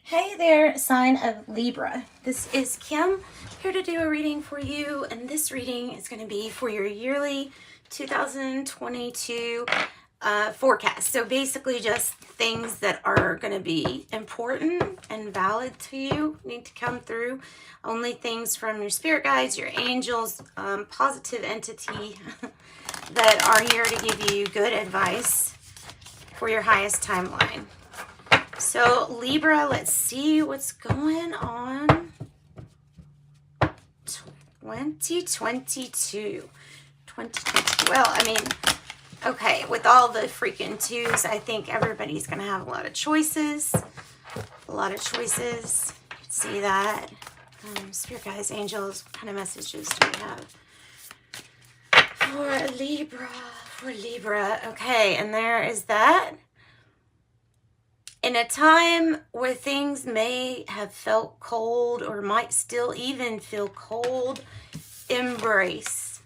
Hey there, sign of Libra. This is Kim, here to do a reading for you, and this reading is going to be for your yearly 2022 forecast. So basically just things that are going to be important and valid to you need to come through. Only things from your spirit guides, your angels, positive entity that are here to give you good advice for your highest timeline. So Libra, let's see what's going on. 2022. Well, I mean, okay, with all the freaking twos, I think everybody's going to have a lot of choices. See that. Spirit guides, angels, what kind of messages do we have for Libra? Okay, and there is that. In a time where things may have felt cold or might still even feel cold, embrace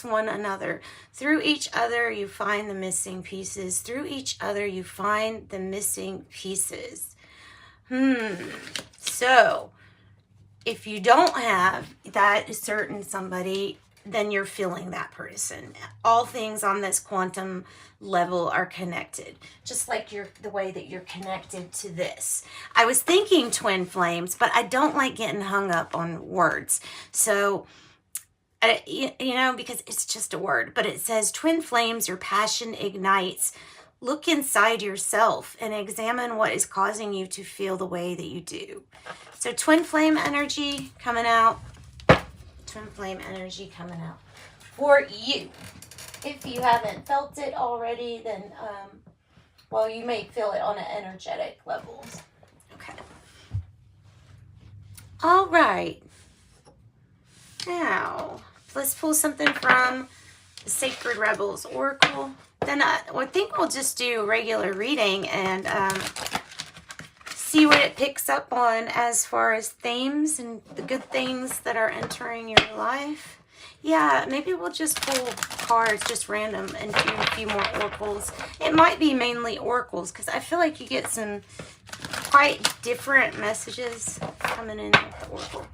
one another. Through each other, you find the missing pieces. Through each other, you find the missing pieces. So, if you don't have that certain somebody, then you're feeling that person. All things on this quantum level are connected, just like the way that you're connected to this. I was thinking twin flames, but I don't like getting hung up on words. So, because it's just a word, but it says twin flames, your passion ignites. Look inside yourself and examine what is causing you to feel the way that you do. So twin flame energy coming out. Twin flame energy coming out for you. If you haven't felt it already, then, well, you may feel it on an energetic level. Okay. All right. Now, let's pull something from the Sacred Rebels Oracle. Then I think we'll just do a regular reading and see what it picks up on as far as themes and the good things that are entering your life. Yeah, maybe we'll just pull cards, just random, and do a few more oracles. It might be mainly oracles, because I feel like you get some quite different messages coming in with the oracle.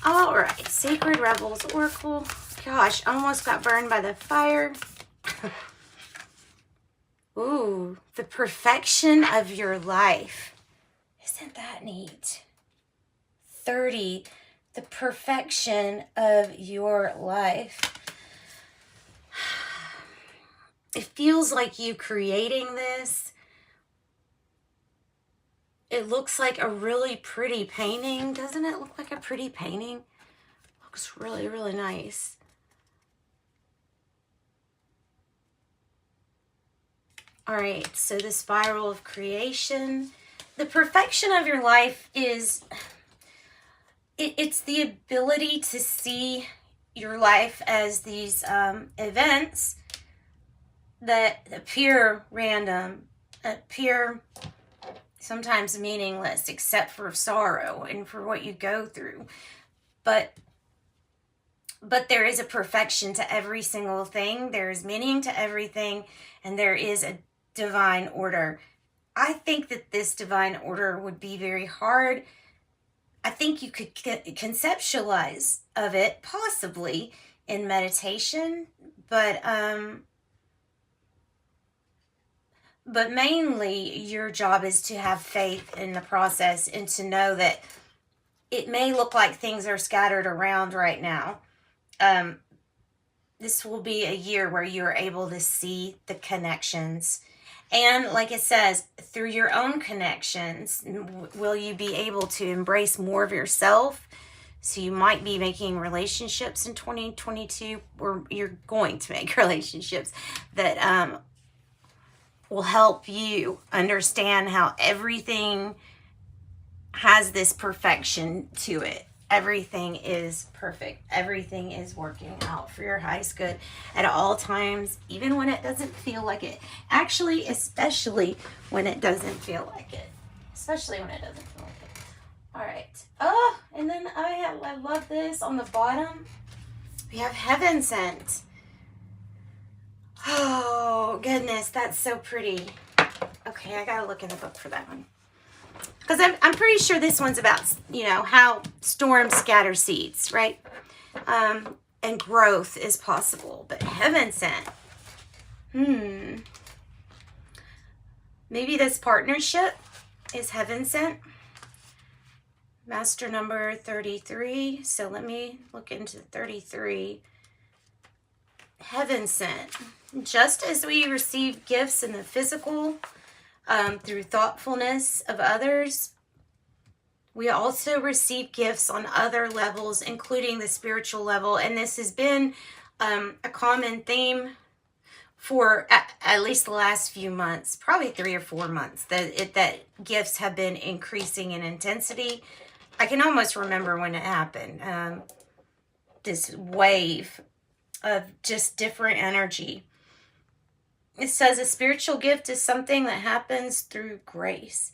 All right, Sacred Rebels Oracle. Gosh, almost got burned by the fire. Ooh, the perfection of your life. Isn't that neat? 30, the perfection of your life. It feels like you creating this. It looks like a really pretty painting. Doesn't it look like a pretty painting? Looks really, really nice. All right, so the spiral of creation. The perfection of your life is, it's the ability to see your life as these events that appear random, appear sometimes meaningless, except for sorrow and for what you go through. But there is a perfection to every single thing. There is meaning to everything, and there is a divine order. I think that this divine order would be very hard. I think you could conceptualize of it possibly in meditation, but mainly your job is to have faith in the process and to know that it may look like things are scattered around right now. This will be a year where you're able to see the connections. And like it says, through your own connections, will you be able to embrace more of yourself? So you might be making relationships in 2022, or you're going to make relationships that will help you understand how everything has this perfection to it. Everything is perfect. Everything is working out for your highest good at all times, even when it doesn't feel like it. Actually, especially when it doesn't feel like it. All right. Oh, and then I love this on the bottom. We have Heaven Sent. Oh, goodness, that's so pretty. Okay, I gotta look in the book for that one. Because I'm pretty sure this one's about, you know, how storms scatter seeds, right? And growth is possible. But heaven sent. Maybe this partnership is heaven sent. Master number 33. So let me look into 33. Heaven sent. Just as we receive gifts in the physical through thoughtfulness of others, we also receive gifts on other levels, including the spiritual level. And this has been a common theme for at least the last few months, probably 3 or 4 months, that gifts have been increasing in intensity. I can almost remember when it happened. This wave of just different energy. It says a spiritual gift is something that happens through grace.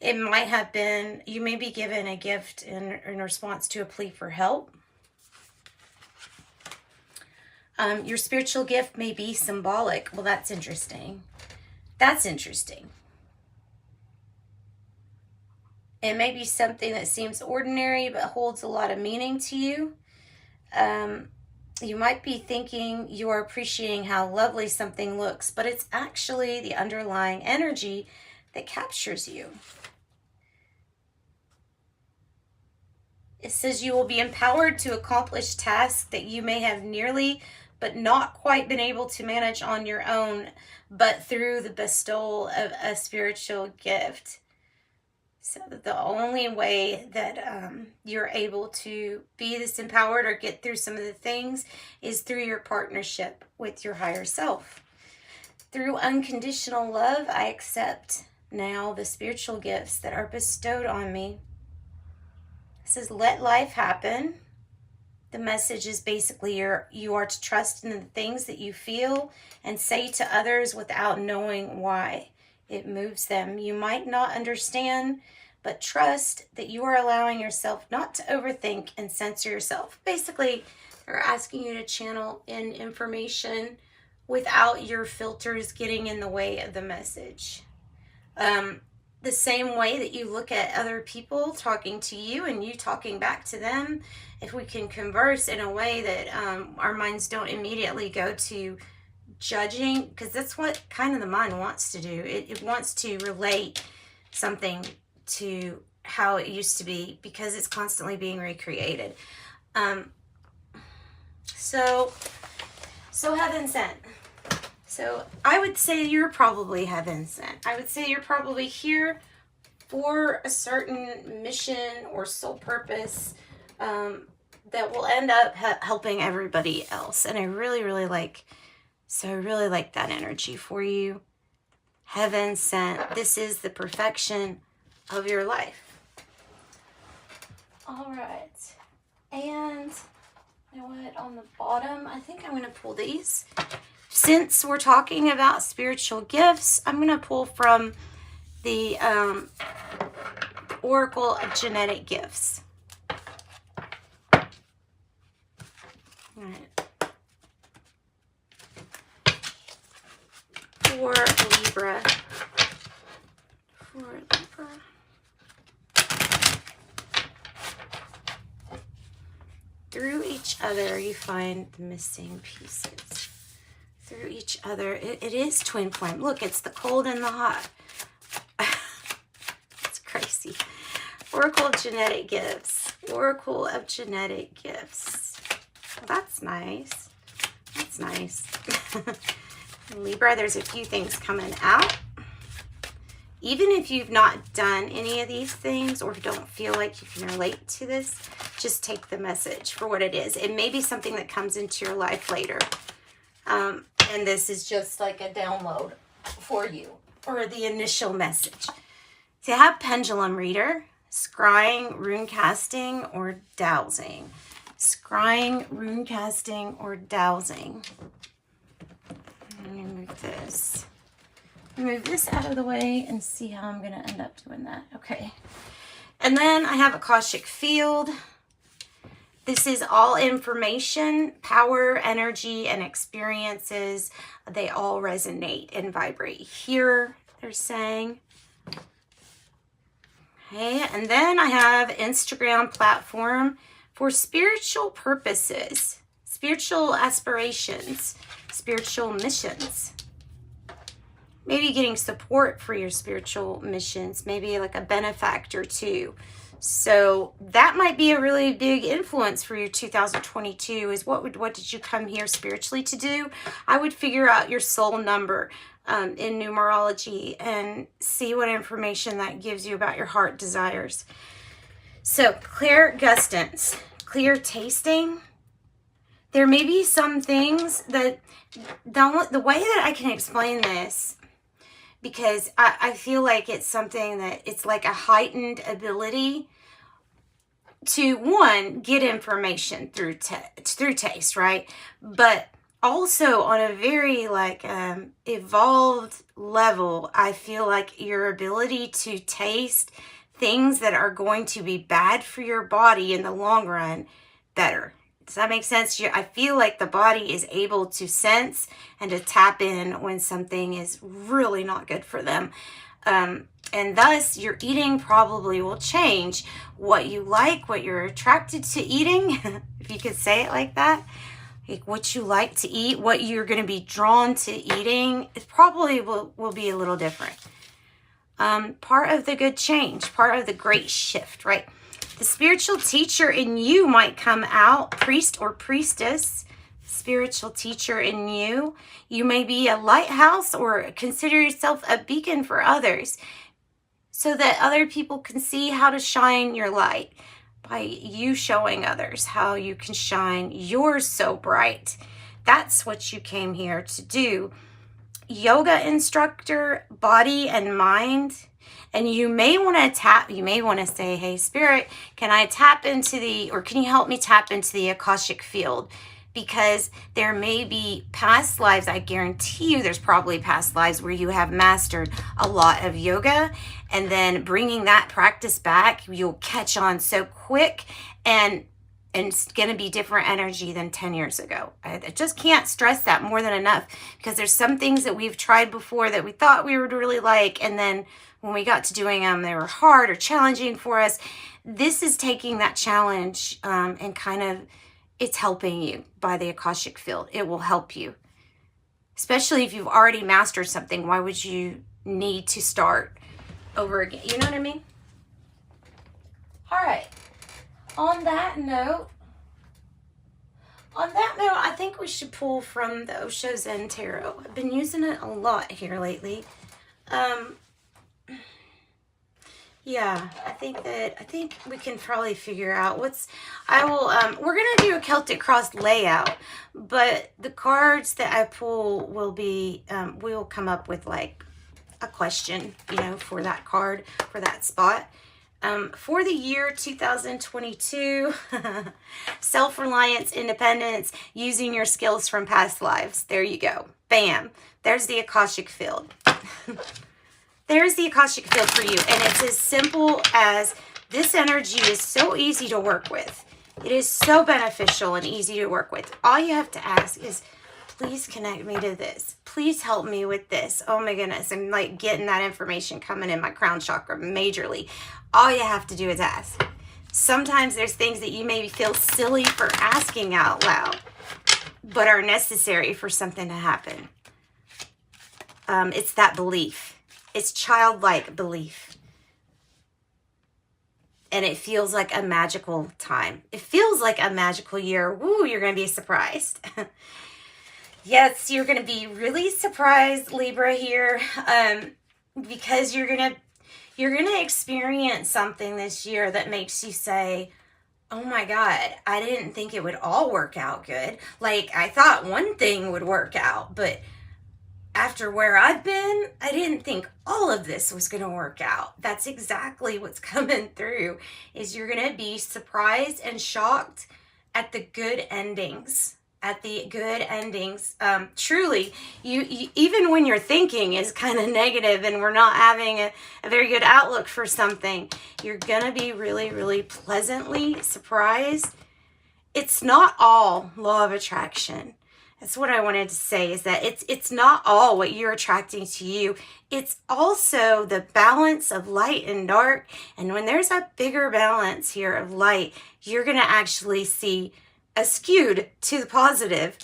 It might have been, you may be given a gift in response to a plea for help. Your spiritual gift may be symbolic. Well, that's interesting. That's interesting. It may be something that seems ordinary but holds a lot of meaning to you. You might be thinking you are appreciating how lovely something looks, but it's actually the underlying energy that captures you. It says you will be empowered to accomplish tasks that you may have nearly but not quite been able to manage on your own, but through the bestowal of a spiritual gift. So the only way that you're able to be this empowered or get through some of the things is through your partnership with your higher self. Through unconditional love, I accept now the spiritual gifts that are bestowed on me. It says, let life happen. The message is basically you are to trust in the things that you feel and say to others without knowing why it moves them. You might not understand, but trust that you are allowing yourself not to overthink and censor yourself. Basically, they're asking you to channel in information without your filters getting in the way of the message. The same way that you look at other people talking to you and you talking back to them, if we can converse in a way that our minds don't immediately go to judging, because that's what kind of the mind wants to do. It wants to relate something to how it used to be because it's constantly being recreated. So heaven sent. So I would say you're probably heaven sent. I would say you're probably here for a certain mission or soul purpose that will end up helping everybody else. And I really, really like, so I really like that energy for you. Heaven sent. This is the perfection of your life. All right. And you know what? On the bottom, I think I'm going to pull these. Since we're talking about spiritual gifts, I'm going to pull from the Oracle of Genetic Gifts. All right. For Libra. Through each other, you find the missing pieces. Through each other, it is twin flame. Look, it's the cold and the hot. It's crazy. Oracle of Genetic Gifts. Oracle of Genetic Gifts. Well, that's nice. That's nice. Libra, there's a few things coming out. Even if you've not done any of these things or don't feel like you can relate to this, just take the message for what it is. It may be something that comes into your life later. And this is just like a download for you, or the initial message. So you have Pendulum Reader, Scrying, Rune Casting, or Dowsing. Scrying, Rune Casting, or Dowsing. Let me move this. Move this out of the way and see how I'm going to end up doing that. Okay. And then I have Akashic Field. This is all information, power, energy, and experiences. They all resonate and vibrate here, they're saying. Okay, and then I have Instagram platform for spiritual purposes, spiritual aspirations, spiritual missions. Maybe getting support for your spiritual missions, maybe like a benefactor too. So that might be a really big influence for your 2022 is what did you come here spiritually to do? I would figure out your soul number in numerology and see what information that gives you about your heart desires. So clear gustance, clear tasting. There may be some things that the way that I can explain this, because I feel like it's something that it's like a heightened ability to, one, get information through taste, right? But also on a very like evolved level, I feel like your ability to taste things that are going to be bad for your body in the long run better. Does that make sense? I feel like the body is able to sense and to tap in when something is really not good for them. And thus, your eating probably will change. What you like, what you're attracted to eating, if you could say it like that. Like what you like to eat, what you're going to be drawn to eating, it probably will be a little different. Part of the good change, part of the great shift, right? The spiritual teacher in you might come out, priest or priestess, spiritual teacher in you. You may be a lighthouse or consider yourself a beacon for others so that other people can see how to shine your light by you showing others how you can shine yours so bright. That's what you came here to do. Yoga instructor, body and mind. And you may want to say, hey, Spirit, can I tap into or can you help me tap into the Akashic field? Because there may be past lives, I guarantee you there's probably past lives where you have mastered a lot of yoga, and then bringing that practice back, you'll catch on so quick, and it's going to be different energy than 10 years ago. I just can't stress that more than enough, because there's some things that we've tried before that we thought we would really like, and then when we got to doing them, they were hard or challenging for us. This is taking that challenge and kind of, it's helping you by the Akashic field. It will help you. Especially if you've already mastered something, why would you need to start over again? You know what I mean? All right. On that note, I think we should pull from the Osho Zen Tarot. I've been using it a lot here lately. Yeah, I think we can probably figure out we're going to do a Celtic Cross layout, but the cards that I pull will be, we'll come up with like a question, for that card, for that spot. For the year 2022, self-reliance, independence, using your skills from past lives. There you go. Bam. There's the Akashic field. There's the Akashic field for you. And it's as simple as this energy is so easy to work with. It is so beneficial and easy to work with. All you have to ask is, please connect me to this. Please help me with this. Oh my goodness. I'm like getting that information coming in my crown chakra majorly. All you have to do is ask. Sometimes there's things that you maybe feel silly for asking out loud, but are necessary for something to happen. It's that belief. It's childlike belief. And it feels like a magical time. It feels like a magical year. Woo, you're going to be surprised. Yes, you're going to be really surprised, Libra, here. Because you're going to experience something this year that makes you say, oh my God, I didn't think it would all work out good. Like, I thought one thing would work out, but after where I've been, I didn't think all of this was going to work out. That's exactly what's coming through, is you're going to be surprised and shocked at the good endings. Truly, you even when your thinking is kind of negative and we're not having a very good outlook for something, you're going to be really, really pleasantly surprised. It's not all law of attraction. That's what I wanted to say, is that it's not all what you're attracting to you. It's also the balance of light and dark. And when there's a bigger balance here of light, you're going to actually see a skewed to the positive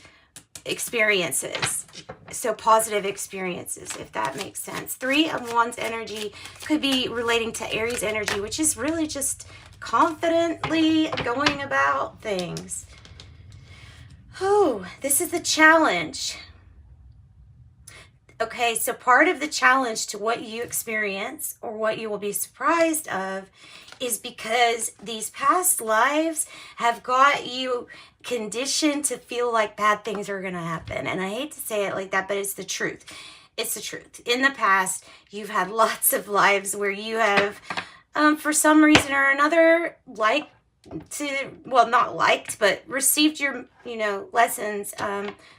experiences. So positive experiences, if that makes sense. 3 of Wands energy could be relating to Aries energy, which is really just confidently going about things. Oh, this is the challenge. Okay, so part of the challenge to what you experience, or what you will be surprised of, is because these past lives have got you conditioned to feel like bad things are going to happen. And I hate to say it like that, but it's the truth. It's the truth. In the past, you've had lots of lives where you have, for some reason or another, not liked, but received your, lessons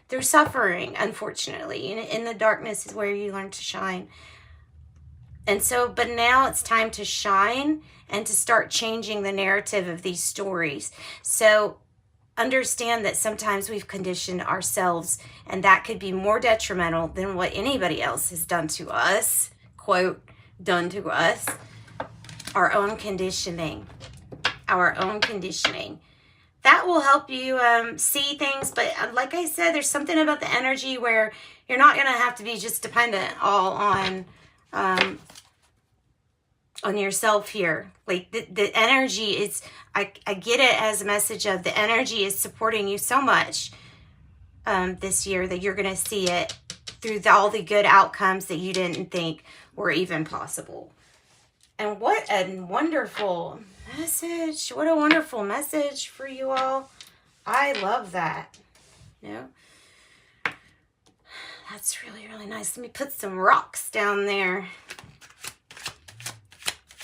through suffering, unfortunately. In the darkness is where you learn to shine. And so, but now it's time to shine and to start changing the narrative of these stories. So understand that sometimes we've conditioned ourselves, and that could be more detrimental than what anybody else has done to us, quote, done to us. Our own conditioning. That will help you see things. But like I said, there's something about the energy where you're not going to have to be just dependent all on yourself here. Like the energy is, I get it as a message of the energy is supporting you so much this year that you're going to see it through all the good outcomes that you didn't think were even possible. And what a wonderful message. What a wonderful message for you all. I love that. That's really, really nice. Let me put some rocks down there.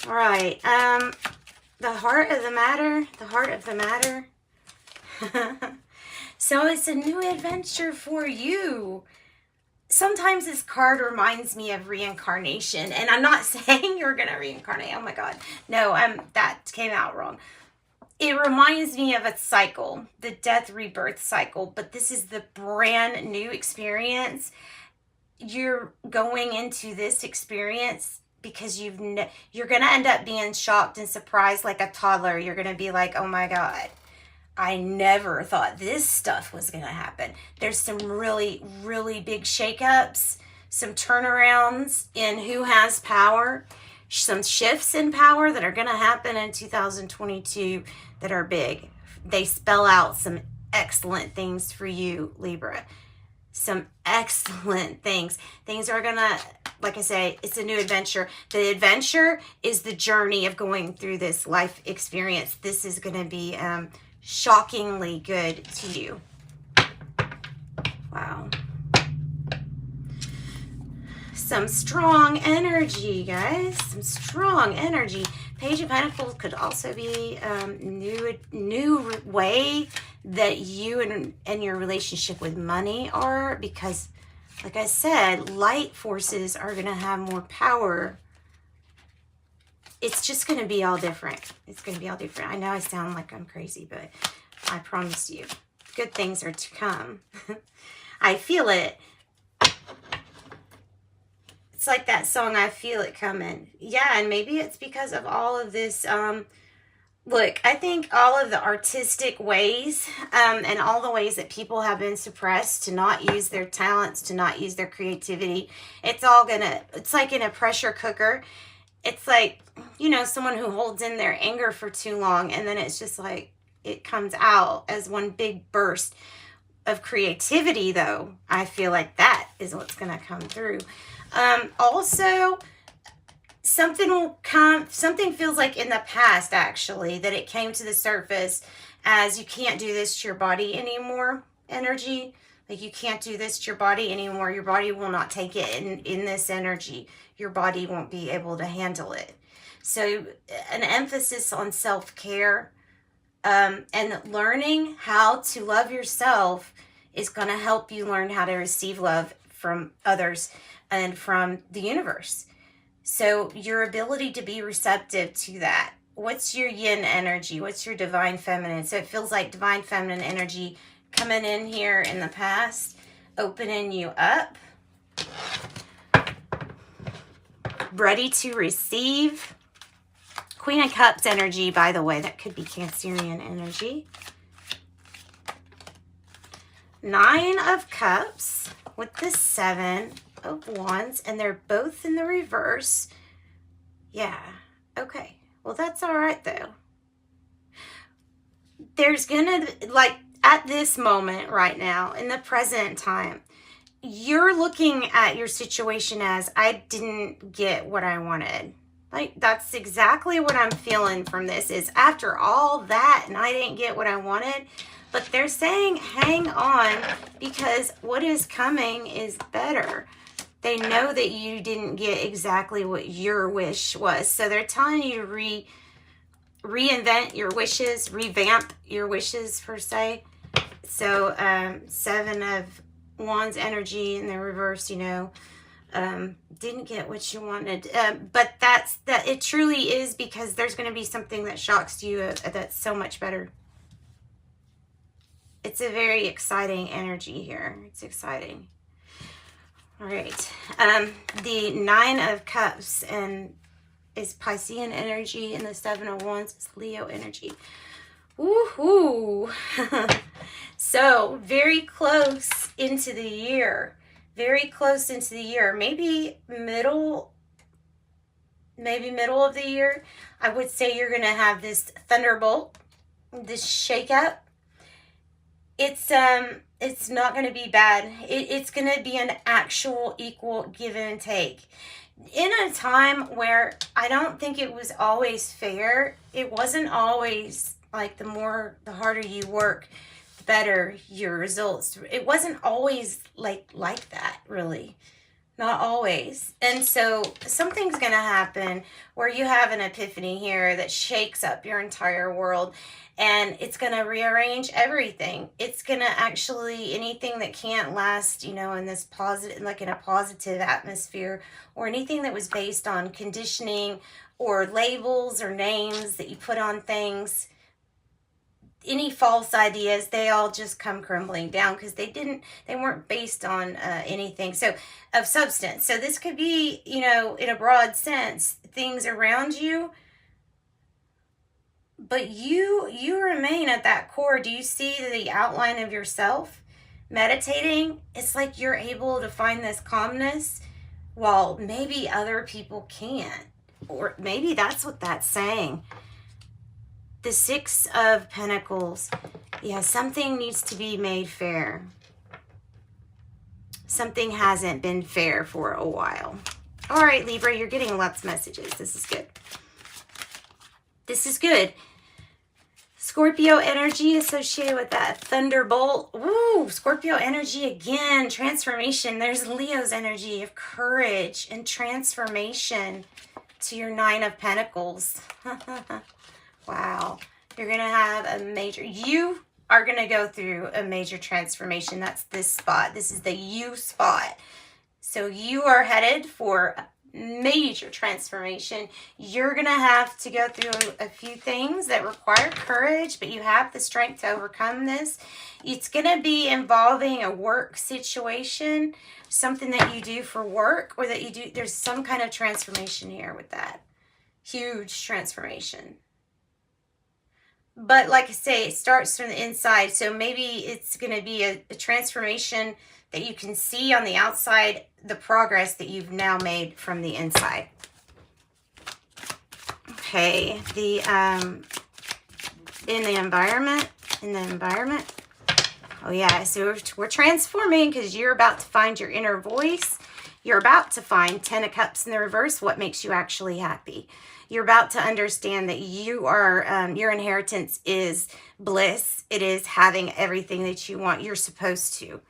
All right. The heart of the matter. So it's a new adventure for you. Sometimes this card reminds me of reincarnation, and I'm not saying you're going to reincarnate. Oh my God. No, that came out wrong. It reminds me of a cycle, the death rebirth cycle, but this is the brand new experience. You're going into this experience because you're going to end up being shocked and surprised like a toddler. You're going to be like, oh my God, I never thought this stuff was going to happen. There's some really, really big shakeups, some turnarounds in who has power, some shifts in power that are going to happen in 2022 that are big. They spell out some excellent things for you, Libra. Some excellent things. Things are going to, like I say, it's a new adventure. The adventure is the journey of going through this life experience. This is going to be shockingly good to you. Wow. Some strong energy, guys. Some strong energy. Page of Pentacles could also be new way that you and your relationship with money are, because, like I said, light forces are going to have more power. It's just going to be all different. It's going to be all different. I know I sound like I'm crazy, but I promise you, good things are to come. I feel it. It's like that song, I Feel It Coming. Yeah, and maybe it's because of all of this. Look, I think all of the artistic ways and all the ways that people have been suppressed to not use their talents, to not use their creativity, it's like in a pressure cooker. It's like, someone who holds in their anger for too long, and then it's just like it comes out as one big burst of creativity, though. I feel like that is what's going to come through. Also, something feels like in the past, actually, that it came to the surface as you can't do this to your body anymore energy. Like, you can't do this to your body anymore. Your body will not take it in this energy. Your body won't be able to handle it. So an emphasis on self-care and learning how to love yourself is going to help you learn how to receive love from others and from the universe. So your ability to be receptive to that. What's your yin energy? What's your divine feminine? So it feels like divine feminine energy coming in here in the past, opening you up, ready to receive. Queen of Cups energy, by the way, that could be Cancerian energy. 9 of Cups with the 7 of Wands, and they're both in the reverse. Yeah, okay. Well, that's all right, though. There's gonna, like, at this moment right now, in the present time, you're looking at your situation as, I didn't get what I wanted. Like, that's exactly what I'm feeling from this, is after all that, and I didn't get what I wanted. But they're saying, hang on, because what is coming is better. They know that you didn't get exactly what your wish was. So they're telling you to reinvent your wishes, revamp your wishes, per se. So 7 of Wands energy in the reverse, you know, didn't get what you wanted. But that it truly is, because there's going to be something that shocks you that's so much better. It's a very exciting energy here. It's exciting. All right. The 9 of Cups and is Piscean energy, and the 7 of Wands is Leo energy. Woohoo! So very close into the year. Very close into the year. Maybe middle of the year. I would say you're going to have this thunderbolt, this shakeup. It's not going to be bad. It's going to be an actual equal give and take. In a time where I don't think it was always fair, it wasn't always like the harder you work, the better your results. It wasn't always like that, really. Not always. And so something's going to happen where you have an epiphany here that shakes up your entire world, and it's going to rearrange everything. It's going to actually, anything that can't last, you know, in this positive, like in a positive atmosphere, or anything that was based on conditioning or labels or names that you put on things, any false ideas, they all just come crumbling down, because they weren't based on anything of substance. So this could be, you know, in a broad sense, things around you, but you remain at that core. Do you see the outline of yourself meditating? It's like you're able to find this calmness while maybe other people can't, or maybe that's what that's saying. The 6 of Pentacles. Yeah, something needs to be made fair. Something hasn't been fair for a while. All right, Libra, you're getting lots of messages. This is good. This is good. Scorpio energy associated with that thunderbolt. Ooh, Scorpio energy again. Transformation. There's Leo's energy of courage and transformation to your 9 of Pentacles. Wow. You're going to have you are going to go through a major transformation. That's this spot. This is the you spot. So you are headed for a major transformation. You're going to have to go through a few things that require courage, but you have the strength to overcome this. It's going to be involving a work situation, something that you do for work, or that you do. There's some kind of transformation here with that. Huge transformation. But like I say, it starts from the inside. So maybe it's going to be a transformation that you can see on the outside, the progress that you've now made from the inside. Okay, in the environment. Oh yeah, so we're transforming, because you're about to find your inner voice. You're about to find 10 of Cups in the reverse, what makes you actually happy. You're about to understand that you are, your inheritance is bliss. It is having everything that you want. You're supposed to.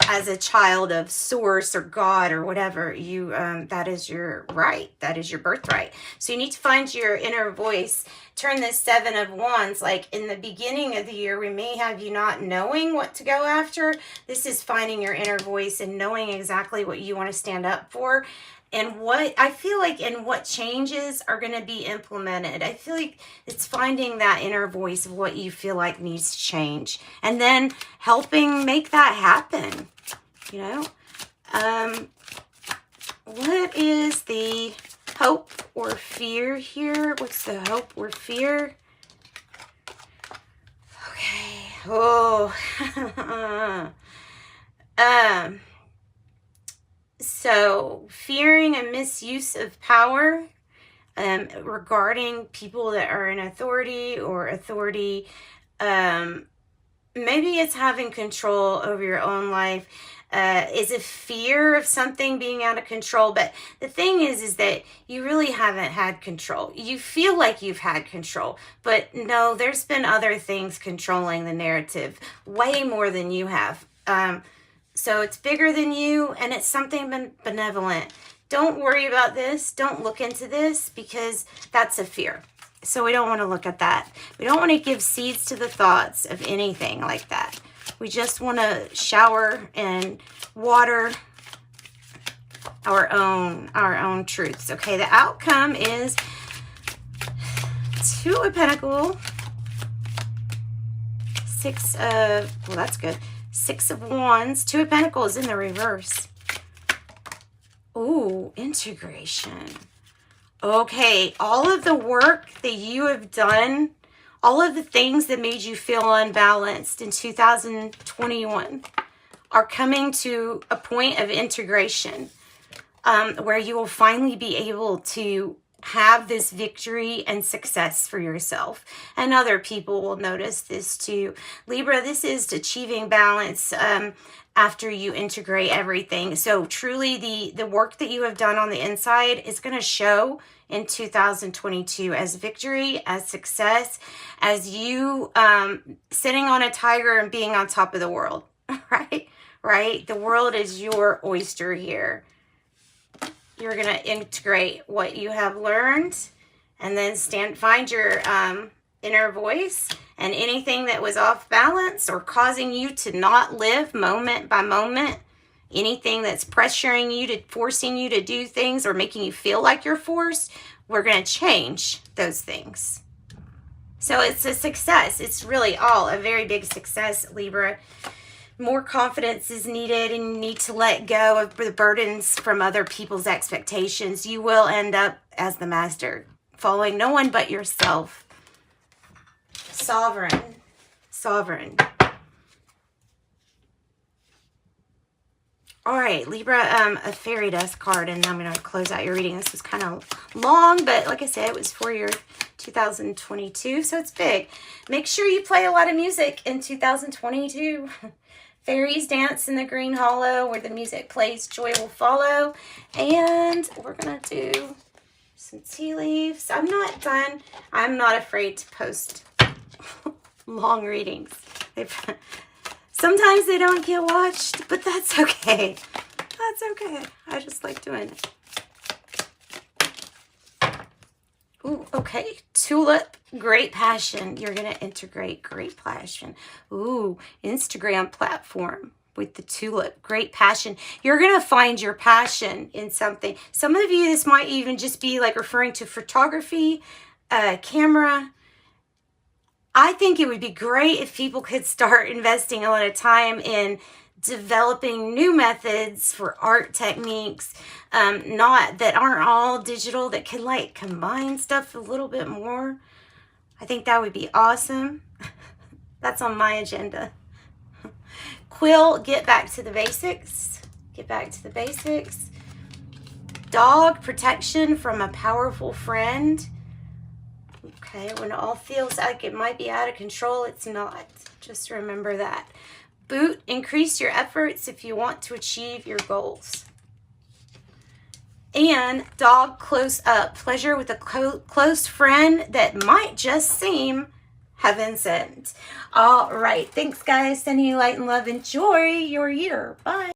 As a child of Source or God or whatever, you that is your right. That is your birthright. So you need to find your inner voice. Turn this 7 of Wands, like in the beginning of the year, we may have you not knowing what to go after. This is finding your inner voice and knowing exactly what you want to stand up for. and what I feel like, and what changes are going to be implemented. I feel like it's finding that inner voice of what you feel like needs to change, and then helping make that happen, you know. What is the hope or fear here? What's the hope or fear? Okay. Oh. So fearing a misuse of power, regarding people that are in authority, or authority, maybe it's having control over your own life. Is a fear of something being out of control. But the thing is that you really haven't had control. You feel like you've had control, but no, there's been other things controlling the narrative way more than you have. So it's bigger than you, and it's something benevolent. Don't worry about this. Don't look into this, because that's a fear. So we don't want to look at that. We don't want to give seeds to the thoughts of anything like that. We just want to shower and water our own truths. Okay, the outcome is Two of Pentacles, well, that's good. Six of Wands, Two of Pentacles in the reverse. Ooh, integration. Okay, all of the work that you have done, all of the things that made you feel unbalanced in 2021 are coming to a point of integration, where you will finally be able to have this victory and success for yourself. And other people will notice this too. Libra, this is achieving balance after you integrate everything. So truly the work that you have done on the inside is going to show in 2022 as victory, as success, as you sitting on a tiger and being on top of the world, right? The world is your oyster here. You're going to integrate what you have learned, and then find your inner voice, and anything that was off balance or causing you to not live moment by moment, anything that's pressuring you, forcing you to do things, or making you feel like you're forced, we're going to change those things. So it's a success. It's really all a very big success, Libra. More confidence is needed, and you need to let go of the burdens from other people's expectations. You will end up as the master, following no one but yourself. Sovereign. All right, Libra, a fairy dust card, and I'm going to close out your reading. This was kind of long, but like I said, it was for your 2022, so it's big. Make sure you play a lot of music in 2022. Fairies dance in the green hollow where the music plays, joy will follow. And we're going to do some tea leaves. I'm not done. I'm not afraid to post long readings. Sometimes they don't get watched, but that's okay. That's okay. I just like doing it. Ooh, okay. Tulip, great passion. You're going to integrate great passion. Ooh, Instagram platform with the tulip, great passion. You're going to find your passion in something. Some of you, this might even just be like referring to photography, camera. I think it would be great if people could start investing a lot of time in developing new methods for art techniques, that aren't all digital, that can like combine stuff a little bit more. I think that would be awesome. That's on my agenda. Quill, get back to the basics. Get back to the basics. Dog, protection from a powerful friend. Okay, when it all feels like it might be out of control, it's not. Just remember that. Boot, increase your efforts if you want to achieve your goals. And dog, close up. Pleasure with a close friend that might just seem heaven sent. All right. Thanks, guys. Sending you light and love. Enjoy your year. Bye.